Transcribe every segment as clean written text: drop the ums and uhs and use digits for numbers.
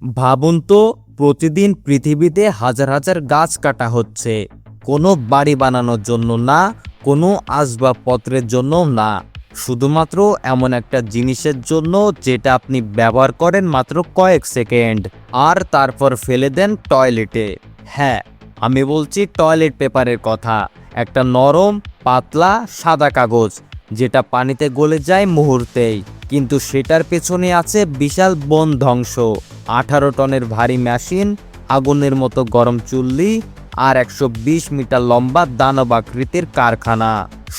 ভাবুন তো, প্রতিদিন পৃথিবীতে হাজার হাজার গাছ কাটা হচ্ছে, কোনো বাড়ি বানানোর জন্য না, কোনো আসবাবপত্রের জন্য না, শুধুমাত্র এমন একটা জিনিসের জন্য যেটা আপনি ব্যবহার করেন মাত্র কয়েক সেকেন্ড আর তারপর ফেলে দেন টয়লেটে। হ্যাঁ, আমি বলছি টয়লেট পেপারের কথা। একটা নরম পাতলা সাদা কাগজ যেটা পানিতে গলে যায় মুহূর্তেই, কিন্তু সেটার পেছনে আছে বিশাল বন ধ্বংস, 18 টনের ভারী মেশিন, আগুনের মতো গরম চুল্লি আর 120 মিটার লম্বা দানব আকৃতির কারখানা।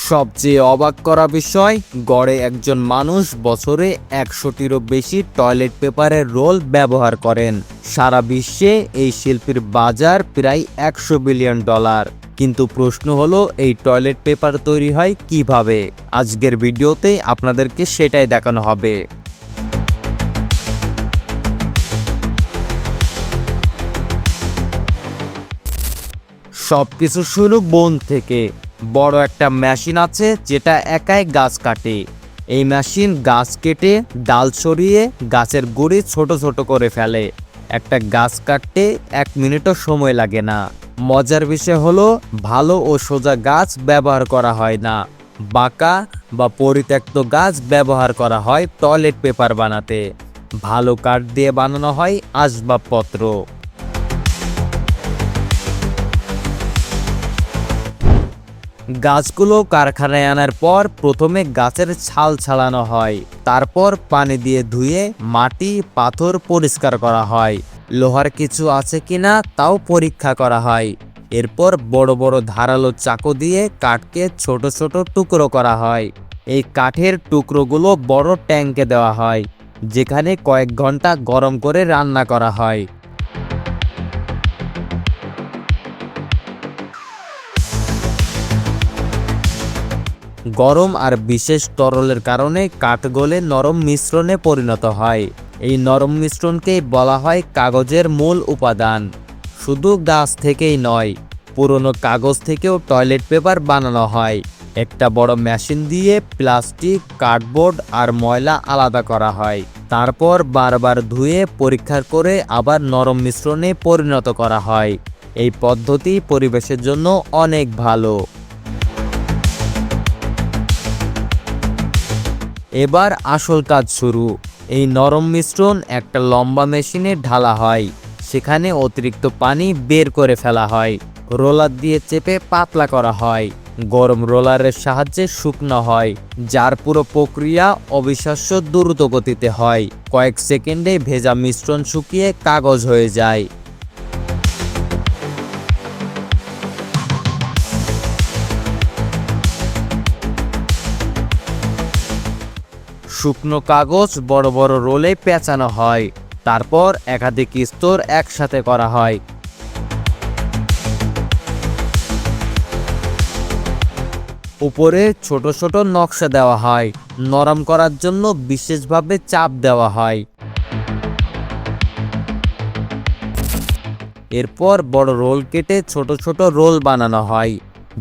সবচেয়ে অবাক করা বিষয়, গড়ে একজন মানুষ বছরে 100টিরও বেশি টয়লেট পেপারের রোল ব্যবহার করেন। সারা বিশ্বে এই শিল্পের বাজার প্রায় $100 বিলিয়ন। কিন্তু প্রশ্ন হলো, এই টয়লেট পেপার তৈরি হয় কিভাবে? আজকের ভিডিওতে আপনাদেরকে সেটাই দেখানো হবে। সবকিছু শুরু বন থেকে। বড় একটা মেশিন আছে যেটা একাই গাছ কাটে। এই মেশিন গাছ কেটে ডাল সরিয়ে গাছের গুঁড়ি ছোট ছোট করে ফেলে। একটা গাছ কাটতে 1 মিনিটও সময় লাগে না। মজার বিষয় হলো, ভালো ও সোজা গাছ ব্যবহার করা হয় না, বাঁকা বা পরিত্যক্ত গাছ ব্যবহার করা হয় টয়লেট পেপার বানাতে। ভালো কাঠ দিয়ে বানানো হয় আসবাবপত্র। গাছগুলো কারখানায় আনার পর প্রথমে গাছের ছাল ছাড়ানো হয়, তারপর পানি দিয়ে ধুয়ে মাটি পাথর পরিষ্কার করা হয়, লোহার কিছু আছে কিনা তাও পরীক্ষা করা হয়। এরপর বড় বড় ধারালো চাকু দিয়ে কাঠকে ছোট ছোট টুকরো করা হয়। এই কাঠের টুকরোগুলো বড় ট্যাঙ্কে দেওয়া হয়, যেখানে কয়েক ঘন্টা গরম করে রান্না করা হয়। গরম আর বিশেষ তরলের কারণে কাঠ গলে নরম মিশ্রণে পরিণত হয়। এই নরম মিশ্রণকেই বলা হয় কাগজের মূল উপাদান। শুধু গাছ থেকেই নয়, পুরনো কাগজ থেকেও টয়লেট পেপার বানানো হয়। একটা বড় মেশিন দিয়ে প্লাস্টিক, কার্ডবোর্ড আর ময়লা আলাদা করা হয়, তারপর বারবার ধুয়ে পরীক্ষা করে আবার নরম মিশ্রণে পরিণত করা হয়। এই পদ্ধতি পরিবেশের জন্য অনেক ভালো। এবার আসল কাজ শুরু। এই নরম মিশ্রণ একটা লম্বা মেশিনে ঢালা হয়, সেখানে অতিরিক্ত পানি বের করে ফেলা হয়, রোলার দিয়ে চেপে পাতলা করা হয়, গরম রোলারের সাহায্যে শুকনো হয়, যার পুরো প্রক্রিয়া অবিশ্বাস্য দ্রুত গতিতে হয়। কয়েক সেকেন্ডে ভেজা মিশ্রণ শুকিয়ে কাগজ হয়ে যায়। শুকনো কাগজ বড় বড় রোলে পেঁচানো হয়, তারপর একাধিক স্তর একসাথে করা হয়। উপরে ছোট ছোট নকশা দেওয়া হয়, নরম করার জন্য বিশেষভাবে চাপ দেওয়া হয়। এরপর বড় রোল কেটে ছোট ছোট রোল বানানো হয়,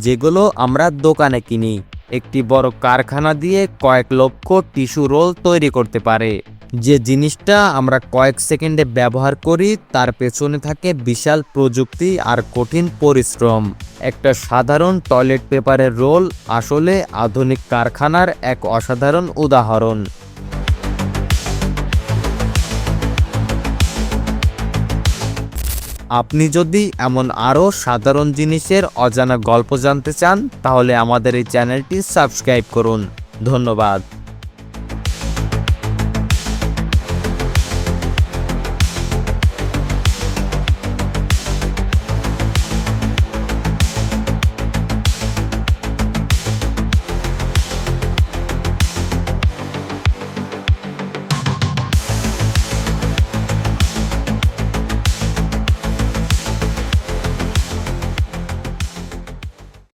যেগুলো আমরা দোকানে কিনি। একটি বড় কারখানা দিয়ে কয়েক লক্ষ টিস্যু রোল তৈরি করতে পারে। যে জিনিসটা আমরা কয়েক সেকেন্ডে ব্যবহার করি, তার পেছনে থাকে বিশাল প্রযুক্তি আর কঠিন পরিশ্রম। একটা সাধারণ টয়লেট পেপারের রোল আসলে আধুনিক কারখানার এক অসাধারণ উদাহরণ। আপনি যদি এমন আরও সাধারণ জিনিসের অজানা গল্প জানতে চান, তাহলে আমাদের এই চ্যানেলটি সাবস্ক্রাইব করুন। ধন্যবাদ।